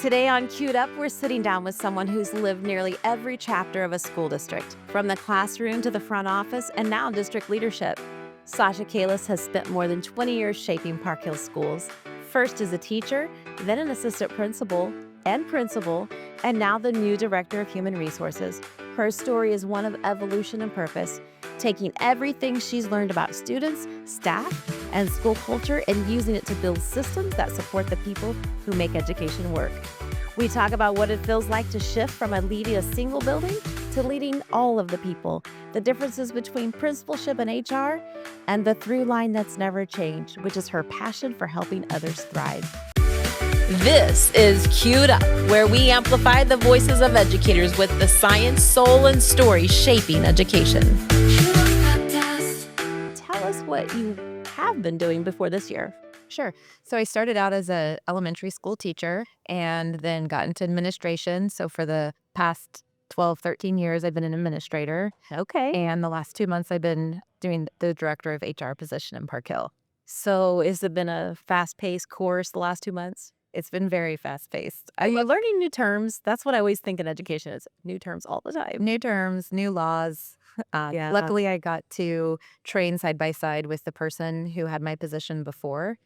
Today on Queued Up, we're sitting down with someone who's lived nearly every chapter of a school district, from the classroom to the front office and now district leadership. Sasha Kalis has spent more than 20 years shaping Park Hill schools, first as a teacher, then an assistant principal, and now the new director of human resources. Her story is one of evolution and purpose, taking everything she's learned about students, staff, and school culture and using it to build systems that support the people who make education work. We talk about what it feels like to shift from leading a single building to leading all of the people, the differences between principalship and HR, and the through line that's never changed, which is her passion for helping others thrive. This is Queued Up, where we amplify the voices of educators with the science, soul, and story shaping education. Tell us what you have been doing before this year. Sure. So I started out as an elementary school teacher and then got into administration. So for the past 12, 13 years, I've been an administrator. Okay. And the last 2 months, I've been doing the director of HR position in Park Hill. So has it been a fast-paced course the last 2 months? It's been very fast-paced. You're learning new terms. That's what I always think in education is new terms all the time. New terms, new laws. Yeah. Luckily, I got to train side by side with the person who had my position before.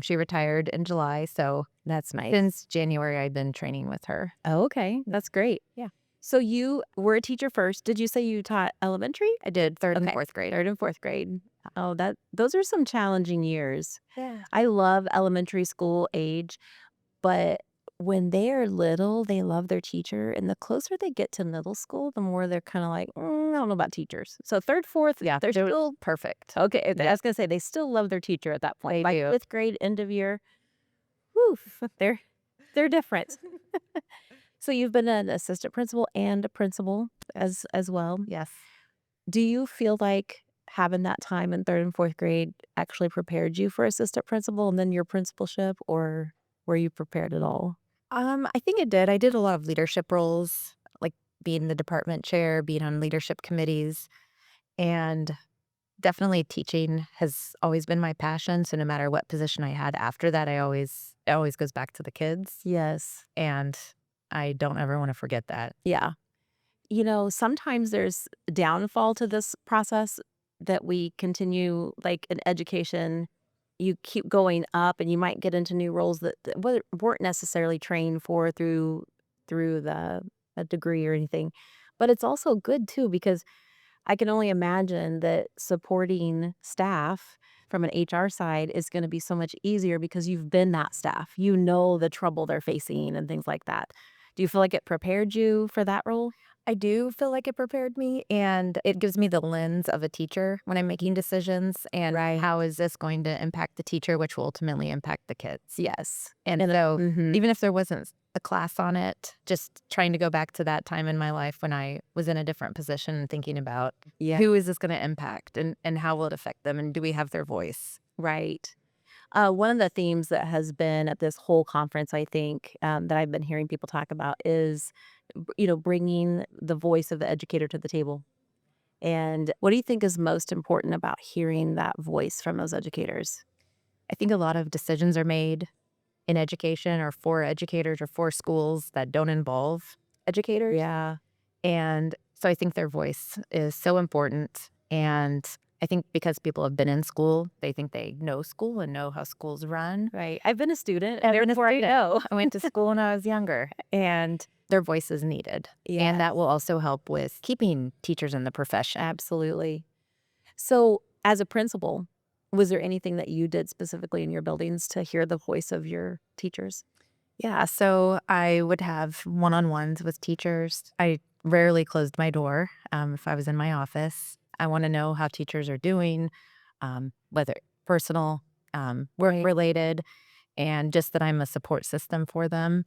She retired in July, so That's nice. since January, I've been training with her. Oh, okay. That's great. Yeah. So you were a teacher first. Did you say you taught elementary? I did third and Okay. fourth grade. Third and fourth grade. Oh, those are some challenging years. Yeah. I love elementary school age, but when they're little, they love their teacher. And the closer they get to middle school, the more they're kind of like, I don't know about teachers. So third, fourth, Yeah, they're they're still perfect. okay. I Yeah. was going to say they still love their teacher at that point. They By do. fifth grade, end of year, woof, they're different. So you've been an assistant principal and a principal as well. Yes. Do you feel like having that time in third and fourth grade actually prepared you for assistant principal and then your principalship, or were you prepared at all? I think it did. I did a lot of leadership roles, like being the department chair, being on leadership committees, and definitely teaching has always been my passion. So no matter what position I had after that, it always goes back to the kids, Yes. and I don't ever want to forget that. Yeah. Sometimes there's downfall to this process that we continue, like in education, you keep going up and you might get into new roles that weren't necessarily trained for through a degree or anything. But it's also good too, because I can only imagine that supporting staff from an HR side is going to be so much easier because you've been that staff. You know the trouble they're facing and things like that. Do you feel like it prepared you for that role? I do feel like it prepared me, and it gives me the lens of a teacher when I'm making decisions and Right. how is this going to impact the teacher, which will ultimately impact the kids. Yes. And so Mhm. even if there wasn't a class on it, just trying to go back to that time in my life when I was in a different position and thinking about Yeah. who is this going to impact and how will it affect them and do we have their voice? Right. One of the themes that has been at this whole conference, I think, that I've been hearing people talk about is, bringing the voice of the educator to the table. And what do you think is most important about hearing that voice from those educators? I think a lot of decisions are made in education or for educators or for schools that don't involve educators. Yeah. And so I think their voice is so important. And I think because people have been in school, they think they know school and know how schools run. Right. I've been a student. I've been a Therefore, I student. know. I went to school when I was younger, and their voice is needed. Yeah. And that will also help with keeping teachers in the profession. Absolutely. So, as a principal, was there anything that you did specifically in your buildings to hear the voice of your teachers? Yeah, so I would have one-on-ones with teachers. I rarely closed my door if I was in my office. I want to know how teachers are doing, whether personal, work Right. related, and just that I'm a support system for them.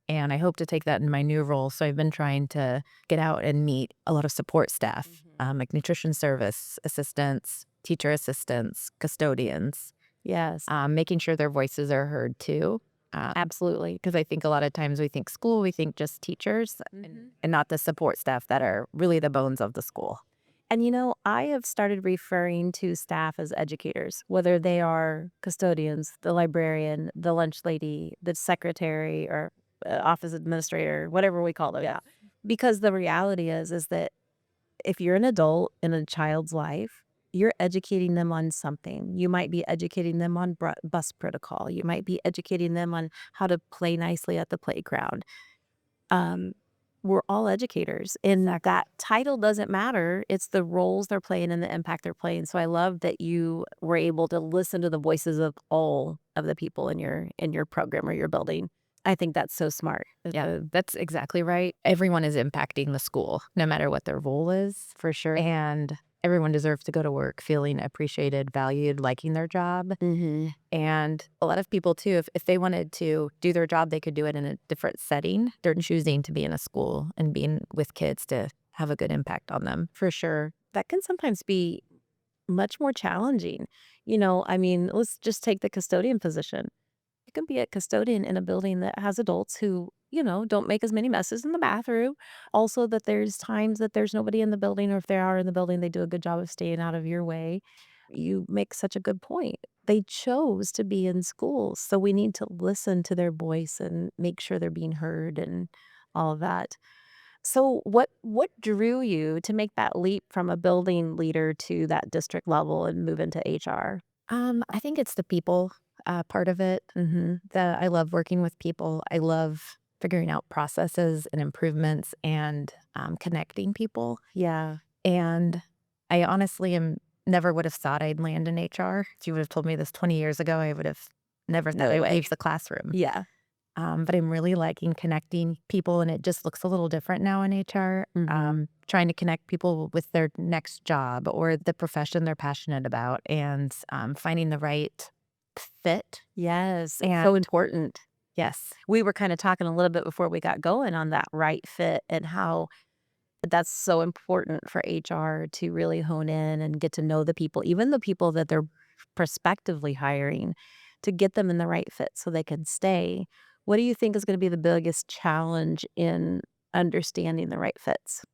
And I hope to take that in my new role. So I've been trying to get out and meet a lot of support staff, like nutrition service assistants, teacher assistants, custodians, Yes. making sure their voices are heard too. Absolutely. Because I think a lot of times we think school, we think just teachers and not the support staff that are really the bones of the school. And I have started referring to staff as educators, whether they are custodians, the librarian, the lunch lady, the secretary, or office administrator, whatever we call them. Yeah. Because the reality is that if you're an adult in a child's life, you're educating them on something. You might be educating them on bus protocol. You might be educating them on how to play nicely at the playground. Um, we're all educators, and that title doesn't matter. It's the roles they're playing and the impact they're playing. So I love that you were able to listen to the voices of all of the people in your program or your building. I think that's so smart. Yeah, that's exactly right. Everyone is impacting the school, no matter what their role is. For sure. And everyone deserves to go to work feeling appreciated, valued, liking their job. And a lot of people, too, if they wanted to do their job, they could do it in a different setting. They're choosing to be in a school and being with kids to have a good impact on them. For sure. That can sometimes be much more challenging. I mean, let's just take the custodian position. You can be a custodian in a building that has adults who, don't make as many messes in the bathroom. Also, that there's times that there's nobody in the building, or if they are in the building, they do a good job of staying out of your way. You make such a good point. They chose to be in schools, so we need to listen to their voice and make sure they're being heard and all of that. So what drew you to make that leap from a building leader to that district level and move into HR? I think it's the people part of it. I love working with people. I love figuring out processes and improvements and connecting people. Yeah. And I honestly never would have thought I'd land in HR. If you would have told me this 20 years ago, I would have never thought No I would way. leave the classroom. Yeah. But I'm really liking connecting people, and it just looks a little different now in HR. Trying to connect people with their next job or the profession they're passionate about, and finding the right fit. Yes, it's And so important. yes, We were kinda talking a little bit before we got going on that right fit and how that's so important for HR to really hone in and get to know the people, even the people that they're prospectively hiring, to get them in the right fit so they can stay. What do you think is gonna be the biggest challenge in understanding the right fits?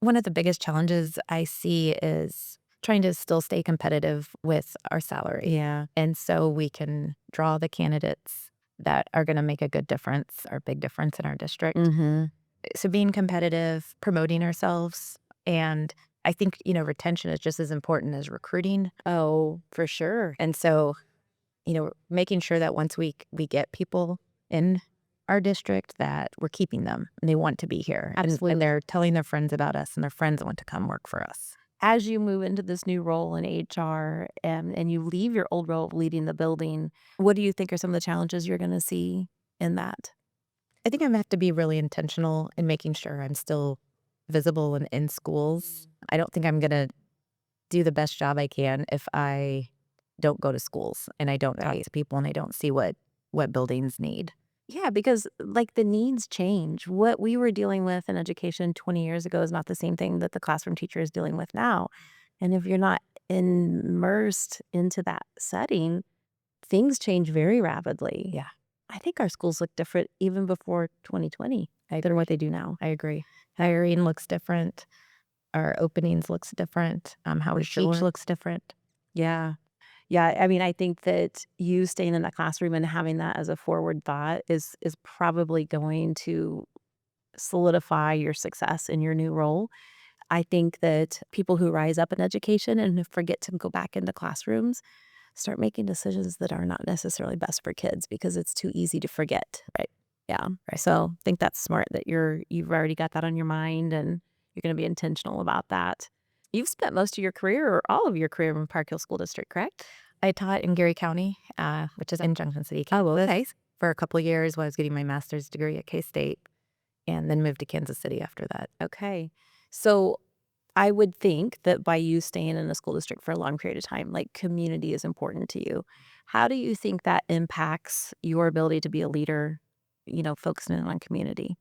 one of the biggest challenges I see is trying to still stay competitive with our salary. Yeah. And so we can draw the candidates that are going to make a good difference or big difference in our district. Mhm. So being competitive, promoting ourselves, and I think, retention is just as important as recruiting. Oh, for sure. And so, making sure that once we get people in our district that we're keeping them and they want to be here. Absolutely. And they're telling their friends about us and their friends want to come work for us. As you move into this new role in HR and you leave your old role of leading the building, what do you think are some of the challenges you're gonna see in that? I think I'm gonna have to be really intentional in making sure I'm still visible and in schools. I don't think I'm gonna do the best job I can if I don't go to schools and I don't talk Right. to people and I don't see what buildings need. Yeah, because, like, the needs change. What we were dealing with in education 20 years ago is not the same thing that the classroom teacher is dealing with now, and if you're not immersed into that setting, things change very rapidly. Yeah, I think our schools look different even before 2020 than what they do now. I agree. Hiring looks different. Our openings looks different. How we teach looks different. Yeah. Yeah, I mean, I think that you staying in that classroom and having that as a forward thought is probably going to solidify your success in your new role. I think that people who rise up in education and who forget to go back into classrooms start making decisions that are not necessarily best for kids because it's too easy to forget. Right. Yeah. Right. So I think that's smart that you've already got that on your mind and you're going to be intentional about that. You've spent most of your career or all of your career in Park Hill School District, correct? I taught in Gary County, which is in Junction City, Kansas, Oh, okay. for a couple of years while I was getting my master's degree at K-State, and then moved to Kansas City after that. Okay. So I would think that by you staying in a school district for a long period of time, like community is important to you. How do you think that impacts your ability to be a leader, focusing in on community?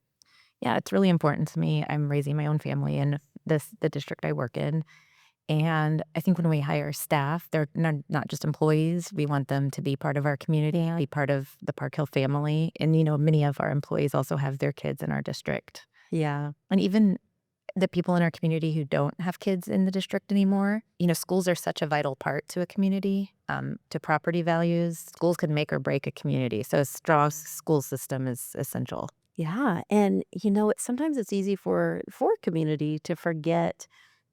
Yeah, it's really important to me. I'm raising my own family in the district I work in. And I think when we hire staff, they're not just employees. We want them to be part of our community, be part of the Park Hill family. And, many of our employees also have their kids in our district. Yeah. And even the people in our community who don't have kids in the district anymore, schools are such a vital part to a community, to property values. Schools can make or break a community. So a strong school system is essential. Yeah, and sometimes it's easy for community to forget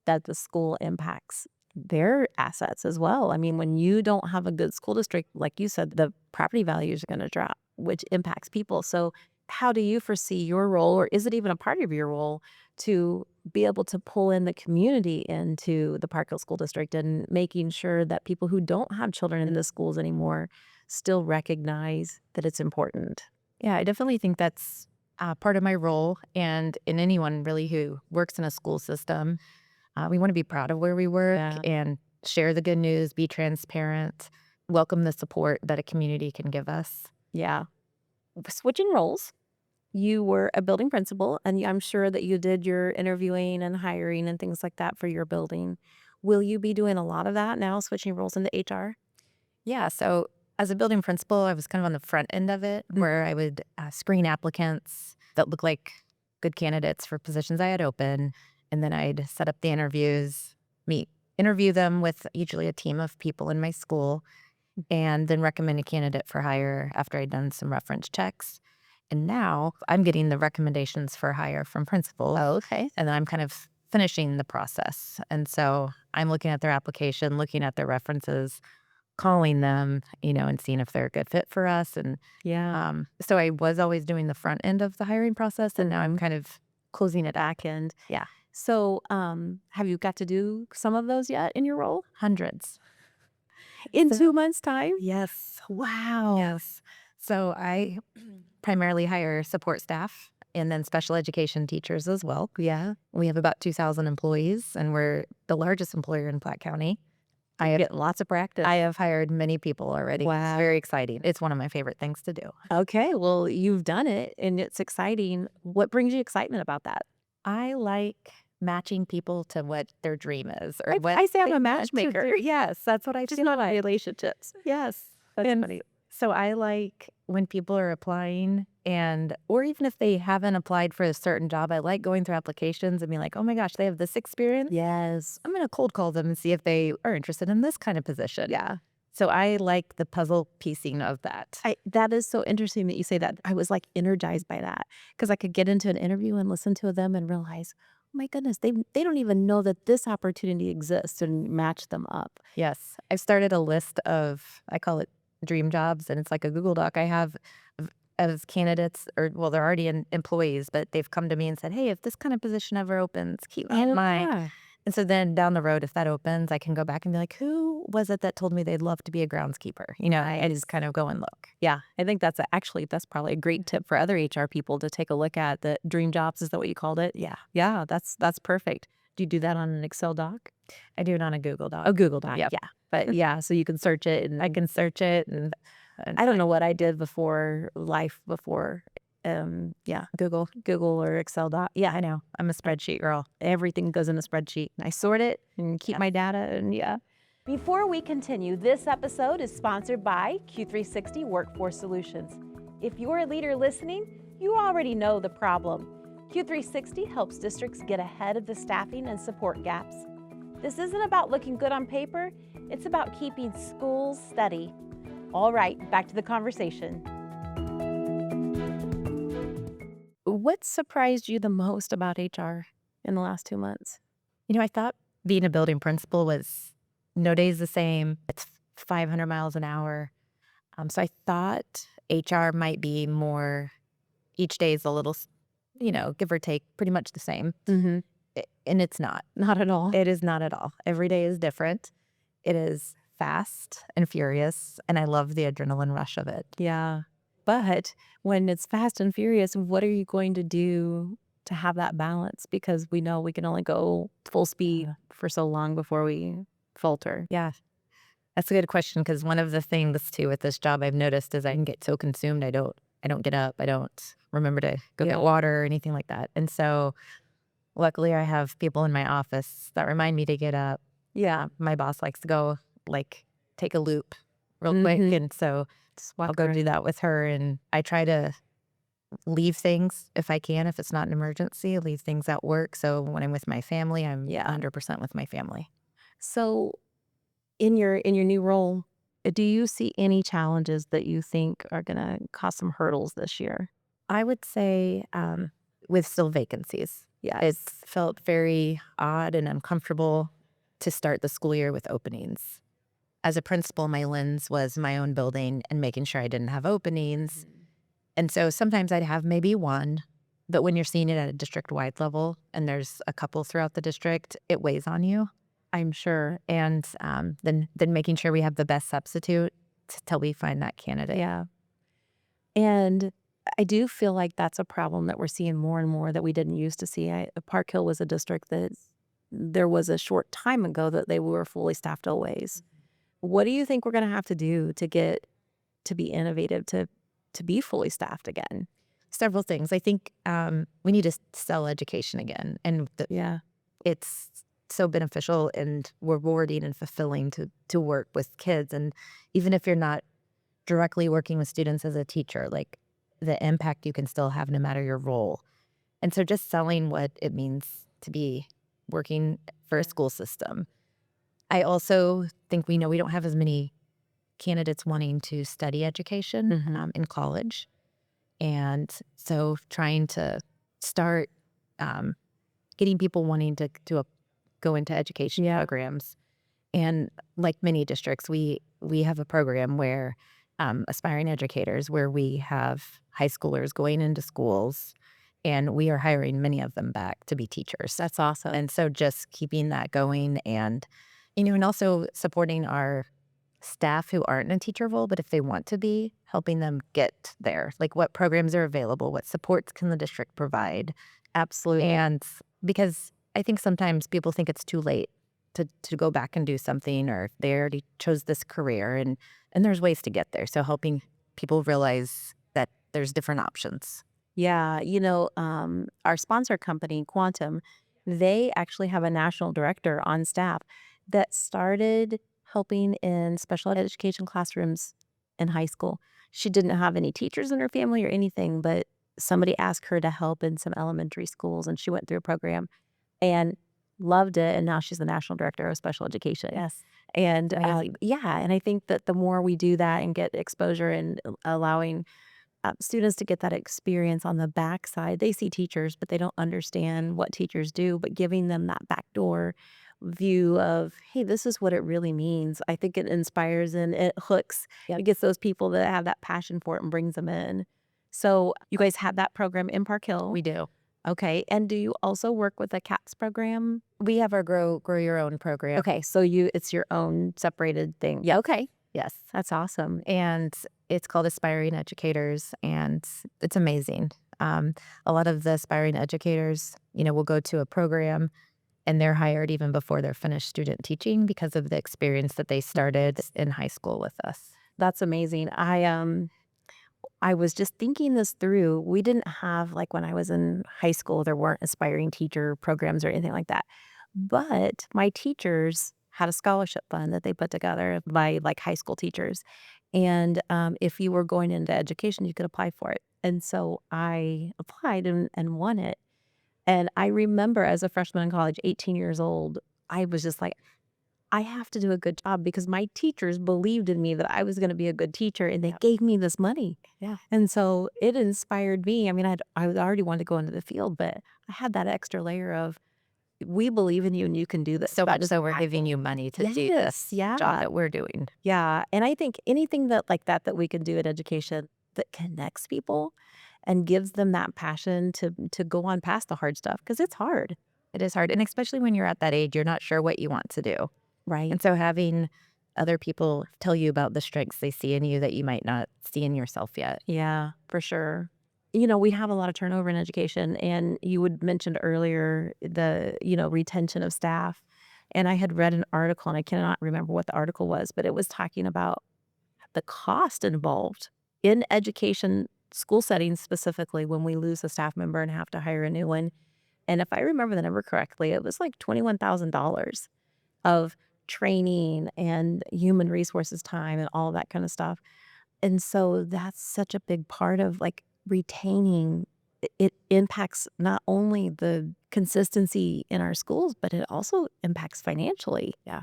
that the school impacts their assets as well. I mean, when you don't have a good school district, like you said, the property values are going to drop, which impacts people. So, how do you foresee your role, or is it even a part of your role, to be able to pull in the community into the Park Hill School District and making sure that people who don't have children in the schools anymore still recognize that it's important? Yeah, I definitely think that's part of my role. And in anyone really who works in a school system, we want to be proud of where we work Yeah. and share the good news, be transparent, welcome the support that a community can give us. Yeah. Switching roles, you were a building principal, and I'm sure that you did your interviewing and hiring and things like that for your building. Will you be doing a lot of that now, switching roles into HR? Yeah. So as a building principal, I was kind of on the front end of it where I would screen applicants that look like good candidates for positions I had open. And then I'd set up the interviews, interview them with usually a team of people in my school, and then recommend a candidate for hire after I'd done some reference checks. And now I'm getting the recommendations for hire from principals. Oh, okay. And then I'm kind of finishing the process. And so I'm looking at their application, looking at their references, calling them, and seeing if they're a good fit for us. And Yeah. so I was always doing the front end of the hiring process, and now I'm kind of Closing it back end. yeah, So, have you got to do some of those yet in your role? hundreds. In So 2 months' time? yes, Wow. yes. So I primarily hire support staff and then special education teachers as well. Yeah. We have about 2,000 employees, and we're the largest employer in Platte County. I You have, get lots of practice. I have hired many people already. It's Wow. very exciting. It's one of my favorite things to do. Okay, well, you've done it and it's exciting. What brings you excitement about that? I like matching people to what their dream is or I what I say I'm they a want to matchmaker. do. Yes, that's what I Just feel not like. relationships. Yes. That's And funny. so I like when people are applying or even if they haven't applied for a certain job, I like going through applications and being like, oh my gosh, they have this experience. Yes. I'm going to cold call them and see if they are interested in this kind of position. Yeah. So I like the puzzle piecing of that. That is so interesting that you say that. I was, like, energized by that because I could get into an interview and listen to them and realize, "Oh my goodness, they don't even know that this opportunity exists," and match them up. Yes. I've started a list of, I call it dream jobs, and it's like a Google Doc I have of candidates, or well, they're already employees, but they've come to me and said, hey, if this kind of position ever opens, keep me in mind. Yeah. And so then down the road, if that opens, I can go back and be like, who was it that told me they'd love to be a groundskeeper? I just kind of go and look. Yeah, I think that's probably a great tip for other HR people to take a look at. The dream jobs, is that what you called it? Yeah. Yeah, that's perfect. Do you do that on an Excel doc? I do it on a Google Doc. A Google Doc, Yep. yeah. But yeah, so you can search it, I and can search it and I don't know what I did before, yeah, Google or Excel doc. Yeah, I know. I'm a spreadsheet girl. everything goes in a spreadsheet. I sort it and keep Yeah. my data, and yeah. Before we continue, this episode is sponsored by Q360 Workforce Solutions. If you're a leader listening, you already know the problem. Q360 helps districts get ahead of the staffing and support gaps. This isn't about looking good on paper, it's about keeping schools steady. All right, back to the conversation. What surprised you the most about HR in the last 2 months? I thought being a building principal was no day's the same. It's 500 miles an hour. So I thought HR might be more, each day is a little, give or take, pretty much the same. Mm-hmm. And it's not. Not at all. It is not at all. Every day is different. It is fast and furious. And I love the adrenaline rush of it. Yeah. But when it's fast and furious, what are you going to do to have that balance? Because we know we can only go full speed for so long before we falter. Yeah. That's a good question, because one of the things too with this job I've noticed is I can get so consumed I don't get up. I don't remember to go get water or anything like that. And so luckily I have people in my office that remind me to get up. Yeah. My boss likes to go take a loop real quick. And so I'll go do that with her. And I try to leave things if I can, if it's not an emergency, leave things at work. So when I'm with my family, I'm 100% with my family. So in your new role, do you see any challenges that you think are going to cause some hurdles this year? I would say with still vacancies. Yeah. It's felt very odd and uncomfortable to start the school year with openings. As a principal, my lens was my own building and making sure I didn't have openings. And so sometimes I'd have maybe one, but when you're seeing it at a district-wide level and there's a couple throughout the district, it weighs on you, I'm sure. And then making sure we have the best substitute till we find that candidate. Yeah. And I do feel like that's a problem that we're seeing more and more that we didn't used to see. Park Hill was a district that there was a short time ago that they were fully staffed always. What do you think we're going to have to do to get to be innovative to be fully staffed again? Several things. I think we need to sell education again, and Yeah. it's so beneficial and rewarding and fulfilling to work with kids. And even if you're not directly working with students as a teacher, like the impact you can still have no matter your role. And so just selling what it means to be working for a school system. I also think we know we don't have as many candidates wanting to study education in college. And so trying to start getting people wanting to go into education programs. And like many districts, we have a program where aspiring educators, where we have high schoolers going into schools, and we are hiring many of them back to be teachers. That's awesome. And so just keeping that going, and and also supporting our staff who aren't in a teacher role, but if they want to be, helping them get there. Like what programs are available, what supports can the district provide. Absolutely. And because I think sometimes people think it's too late to go back and do something, or if they already chose this career, and there's ways to get there. So helping people realize that there's different options. Yeah, our sponsor company, Quantum, they actually have a national director on staff that started helping in special education classrooms in high school. She didn't have any teachers in her family or anything, but somebody asked her to help in some elementary schools, and she went through a program and loved it. And now she's the national director of special education. Yes. And Amazing. yeah, and I think that the more we do that and get exposure and allowing students to get that experience on the backside. They see teachers, but they don't understand what teachers do. But giving them that backdoor view of, hey, this is what it really means. I think it inspires and it hooks. Yep. It gets those people that have that passion for it and brings them in. So you guys have that program in Park Hill. We do. Okay. And do you also work with the CAPS program? We have our grow your own program. Okay. So it's your own separated thing. Yeah. Okay. Yes. That's awesome. And it's called Aspiring Educators, and it's amazing. A lot of the aspiring educators, will go to a program and they're hired even before they're finished student teaching because of the experience that they started in high school with us. That's amazing. I was just thinking this through. We didn't have, like, when I was in high school, there weren't aspiring teacher programs or anything like that. But my teachers had a scholarship fund that they put together by like high school teachers. And if you were going into education, you could apply for it. And so I applied and won it. And I remember as a freshman in college, 18 years old, I was just like, I have to do a good job because my teachers believed in me that I was going to be a good teacher, and they gave me this money. Yeah. And so it inspired me. I mean, I already wanted to go into the field, but I had that extra layer of, we believe in you and you can do this. So Not much so we're giving you money to do this job that we're doing. Yeah. And I think anything that like that we can do in education that connects people and gives them that passion to go on past the hard stuff, because it's hard. It is hard. And especially when you're at that age, you're not sure what you want to do. Right. And so having other people tell you about the strengths they see in you that you might not see in yourself yet. Yeah, for sure. We have a lot of turnover in education, and you would mentioned earlier the, retention of staff. And I had read an article, and I cannot remember what the article was, but it was talking about the cost involved in education, school settings specifically, when we lose a staff member and have to hire a new one. And if I remember the number correctly, it was like $21,000 of training and human resources time and all that kind of stuff. And so that's such a big part of like retaining. It impacts not only the consistency in our schools, but it also impacts financially. Yeah.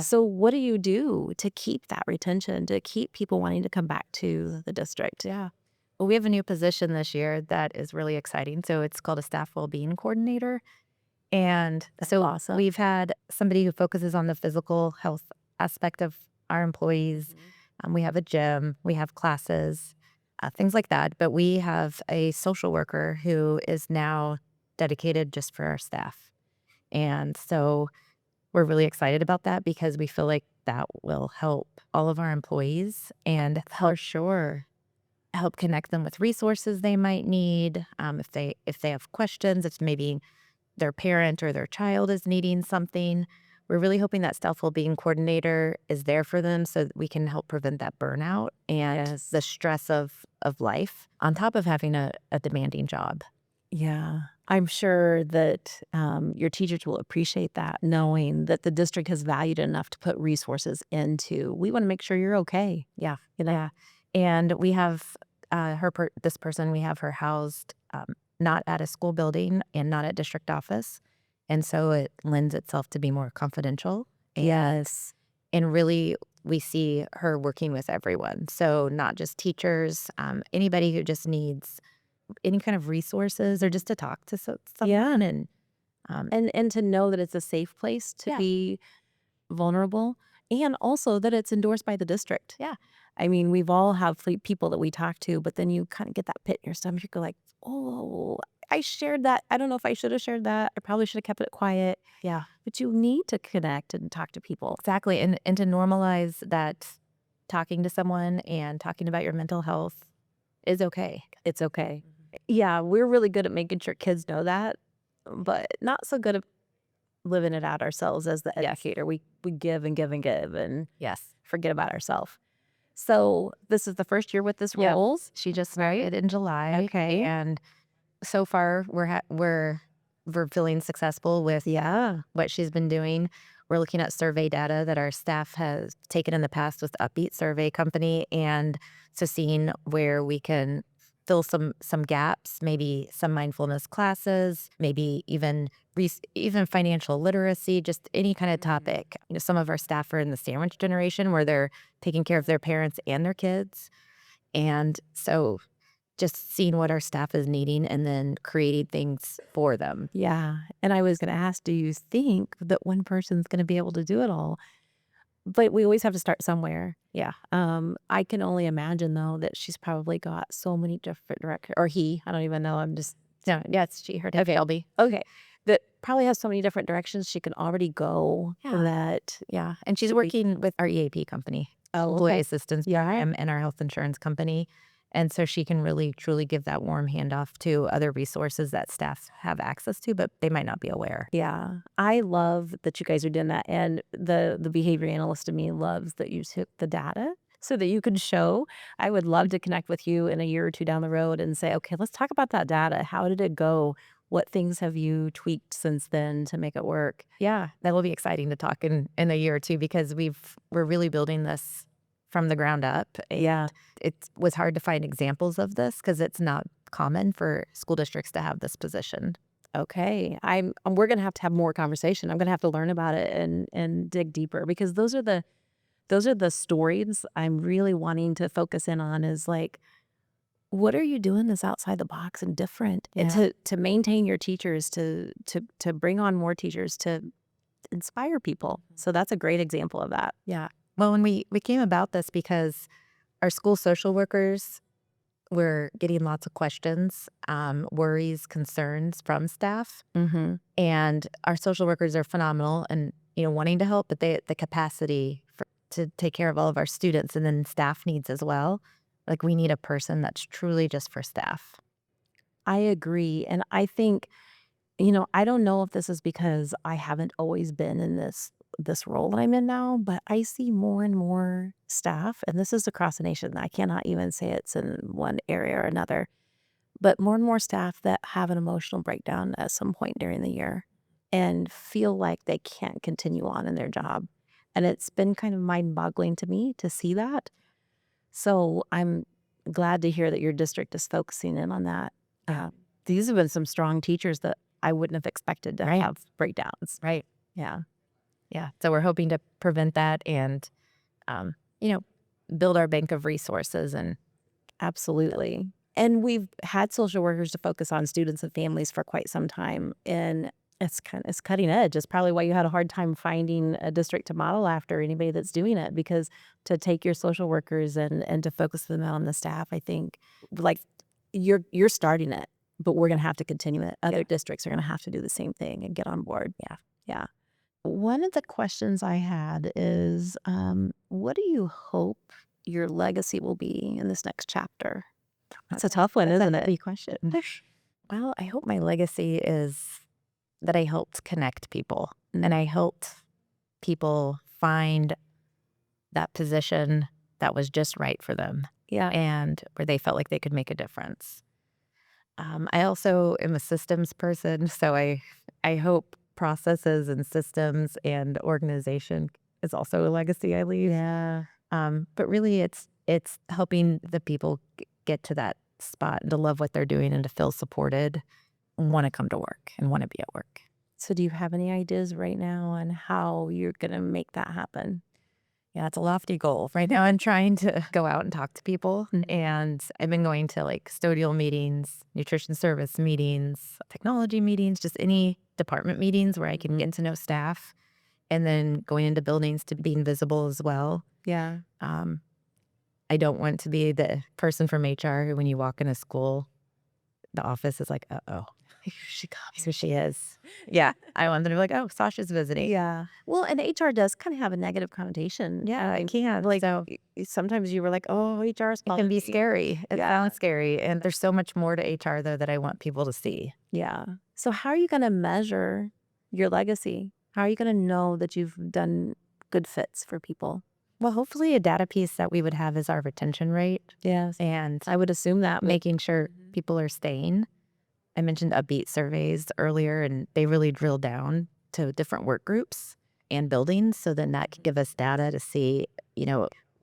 So what do you do to keep that retention, to keep people wanting to come back to the district? Yeah. Well, we have a new position this year that is really exciting. So it's called a staff wellbeing coordinator. And so awesome. we've had somebody who focuses on the physical health aspect of our employees. We have a gym, we have classes, things like that. But we have a social worker who is now dedicated just for our staff. And so we're really excited about that because we feel like that will help all of our employees and For sure. help connect them with resources they might need. If they have questions, if maybe their parent or their child is needing something. We're really hoping that staff well-being coordinator is there for them so that we can help prevent that burnout and Yes. the stress of life on top of having a demanding job. Yeah. I'm sure that your teachers will appreciate that, knowing that the district has valued enough to put resources into. We want to make sure you're okay. Yeah. You know? Yeah. And we have this person, we have her housed not at a school building and not at district office. And so it lends itself to be more confidential. Yes. And really, we see her working with everyone. So not just teachers, anybody who just needs any kind of resources or just to talk to Yeah. someone. And And to know that it's a safe place to yeah, be vulnerable, and also that it's endorsed by the district. yeah, I mean, we've all have people that we talk to, but then you kind of get that pit in your stomach. You're like, oh, I shared that. I don't know if I should have shared that. I probably should have kept it quiet. yeah, But you need to connect and talk to people. exactly. And to normalize that talking to someone and talking about your mental health is okay. It's okay. Yeah, we're really good at making sure kids know that, but not so good at living it out ourselves as the Yes. educator. We give and give and give and Yes. forget about ourselves. So this is the first year with this Yep. roles. She just Right. started in July. Okay. And so far we're feeling successful with Yeah. what she's been doing. We're looking at survey data that our staff has taken in the past with Upbeat Survey Company, and so seeing where we can fill some gaps, maybe some mindfulness classes, maybe even financial literacy, just any kind of topic. Some of our staff are in the sandwich generation where they're taking care of their parents and their kids, and so just seeing what our staff is needing and then creating things for them. Yeah. And I was going to ask, do you think that one person's going to be able to do it all? But we always have to start somewhere. Yeah. I can only imagine though that she's probably got so many different directions, or he, I don't even know. I'm just No, yeah, it's she, her dad, okay. Shelby. Okay. That probably has so many different directions she can already go Yeah. that. Yeah. And she's working with our EAP company, Oh, Employee okay. Assistance Yeah. Program, and our health insurance company. And so she can really truly give that warm handoff to other resources that staff have access to, but they might not be aware. Yeah. I love that you guys are doing that. And the behavior analyst in me loves that you took the data so that you can show. I would love to connect with you in a year or two down the road and say, okay, let's talk about that data. How did it go? What things have you tweaked since then to make it work? Yeah, that will be exciting to talk in a year or two because we're really building this from the ground up. Yeah. It was hard to find examples of this because it's not common for school districts to have this position. Okay. We're gonna have to have more conversation. I'm gonna have to learn about it and dig deeper because those are the stories I'm really wanting to focus in on is like, what are you doing that's outside the box and different? And Yeah. to maintain your teachers, to bring on more teachers, to inspire people. So that's a great example of that. Yeah. Well, when we came about this because our school social workers were getting lots of questions, worries, concerns from staff, Mhm. and our social workers are phenomenal and wanting to help, but the capacity to take care of all of our students and then staff needs as well. Like we need a person that's truly just for staff. I agree. And I think, I don't know if this is because I haven't always been in this role that I'm in now, but I see more and more staff, and this is across the nation. I cannot even say it's in one area or another, but more and more staff that have an emotional breakdown at some point during the year and feel like they can't continue on in their job. And it's been kind of mind-boggling to me to see that. So I'm glad to hear that your district is focusing in on that. Yeah. These have been some strong teachers that I wouldn't have expected to Right. have breakdowns. Right. Yeah, Yeah. So we're hoping to prevent that and, you know, build our bank of resources and absolutely. And we've had social workers to focus on students and families for quite some time. And it's cutting edge. It's probably why you had a hard time finding a district to model after, anybody that's doing it, because to take your social workers and to focus them on the staff, I think, like, you're starting it, but we're going to have to continue it. Other districts are going to have to do the same thing and get on board. Yeah. One of the questions I had is, what do you hope your legacy will be in this next chapter? That's a tough one, isn't it? Big question. Well, I hope my legacy is that I helped connect people, and I helped people find that position that was just right for them. Yeah. And where they felt like they could make a difference. I also am a systems person, so I hope processes and systems and organization is also a legacy I leave. Yeah. But really, it's helping the people get to that spot and to love what they're doing and to feel supported, and want to come to work and want to be at work. So do you have any ideas right now on how you're going to make that happen? Yeah, it's a lofty goal. Right now, I'm trying to go out and talk to people. And I've been going to like custodial meetings, nutrition service meetings, technology meetings, just any department meetings where I can get to know staff, and then going into buildings to being visible as well. Yeah. I don't want to be the person from HR who, when you walk in a school, the office is like, uh-oh. Here she comes. Here she is. Yeah. I want them to be like, oh, Sasha's visiting. Yeah. Well, and HR does kind of have a negative connotation. Yeah, it can. Like, So sometimes you were like, oh, HR is it can be scary. It sounds scary. And there's so much more to HR, though, that I want people to see. Yeah. So how are you going to measure your legacy? How are you going to know that you've done good fits for people? Well, hopefully a data piece that we would have is our retention rate. Yes. And I would assume that. making sure people are staying. I mentioned upbeat surveys earlier, and they really drill down to different work groups and buildings. So then that can give us data to see,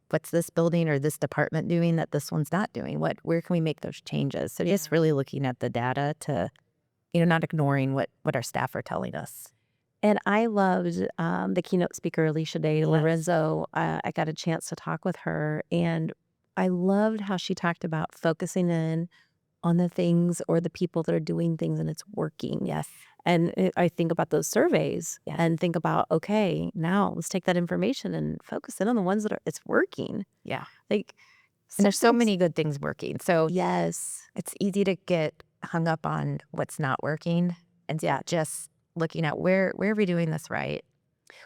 what's this building or this department doing that this one's not doing? Where can we make those changes? So just really looking at the data to, not ignoring what our staff are telling us. And I loved the keynote speaker, Alicia Day Lorenzo. I got a chance to talk with her, and I loved how she talked about focusing in on the things or the people that are doing things and it's working. Yes. And I think about those surveys and think about, okay, now let's take that information and focus in on the ones that it's working. Yeah. Like, and there's so many good things working. So yes, it's easy to get hung up on what's not working, and just looking at where are we doing this right?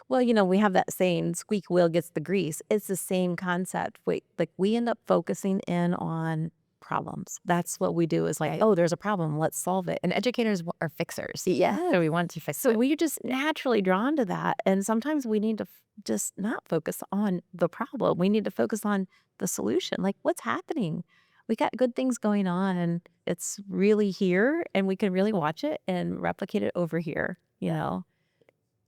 Well, we have that saying, squeak wheel gets the grease. It's the same concept. We end up focusing in on problems. That's what we do, is like, oh, there's a problem, let's solve it. And educators are fixers. Yeah. So we want to fix it. So we're just naturally drawn to that. And sometimes we need to just not focus on the problem. We need to focus on the solution. Like, what's happening? We got good things going on, and it's really here, and we can really watch it and replicate it over here,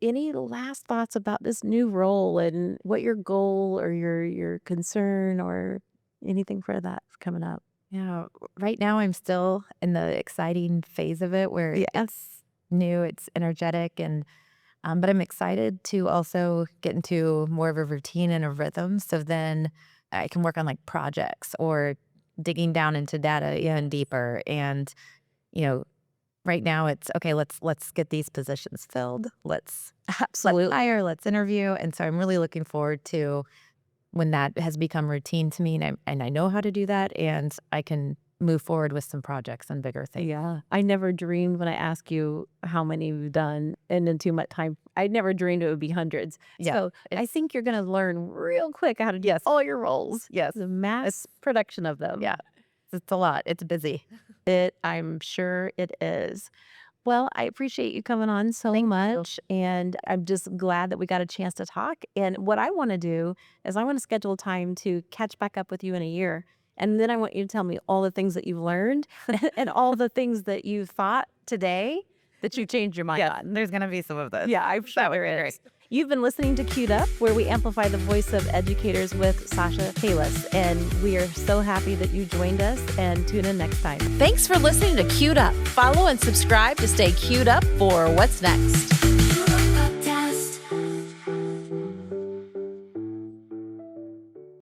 Any last thoughts about this new role and what your goal or your concern or anything for that coming up? Yeah, right now I'm still in the exciting phase of it where it's new, it's energetic, and but I'm excited to also get into more of a routine and a rhythm. So then I can work on like projects or digging down into data even deeper. And right now it's okay. Let's get these positions filled. Let's hire. Let's interview. And so I'm really looking forward to when that has become routine to me, and I know how to do that, and I can move forward with some projects and bigger things. Yeah. I never dreamed, when I ask you how many you've done and in too much time, I never dreamed it would be hundreds. Yeah. So I think you're going to learn real quick how to do all your roles. Yes. The mass production of them. Yeah. It's a lot. It's busy. I'm sure it is. Well, I appreciate you coming on so much, and I'm just glad that we got a chance to talk. And what I want to do is I want to schedule time to catch back up with you in a year. And then I want you to tell me all the things that you've learned and all the things that you thought today that you changed your mind on. There's going to be some of those. Yeah, I'm sure there is. You've been listening to Queued Up, where we amplify the voice of educators with Sasha Kalis. And we are so happy that you joined us, and tune in next time. Thanks for listening to Queued Up. Follow and subscribe to stay queued up for what's next.